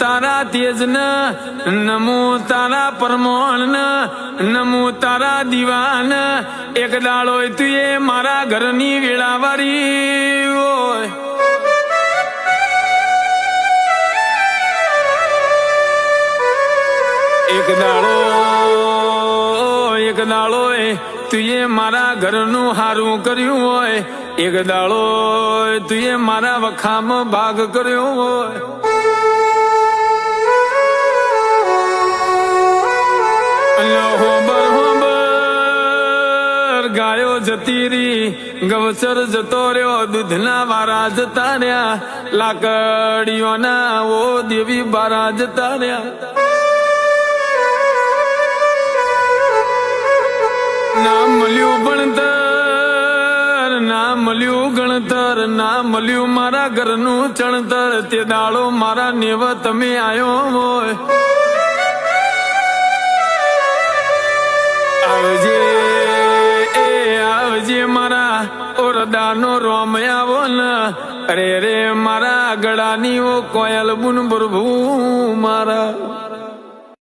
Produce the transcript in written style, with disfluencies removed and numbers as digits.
તારા તેજ ન નમો તારા પરમોણ ન નમો તારા દીવાન એક દાડો તું એ મારા ઘરની વેળાવારી હોય એક દાડો તું એ મારા ઘરનું હારું કર્યું હોય એક દાડો તું એ મારા વખામાં ભાગ કર્યો હોય ગાયો જતી રી ગવસર જતો રહ્યો દૂધના વારા જતા રહ્યા લાકડીઓના ઓ દેવી બારા જતા રહ્યા ના મળ્યું ભણતર ના મળ્યું ગણતર ના મળ્યું મારા ઘરનું ચણતર તે દાડો મારા નેવ તમે આયો હોય આવજે મારા ઓરદાનો રોમ આવો ને અરે રે મારા ગળાની ઓ કોયલ બુન પ્રભુ મારા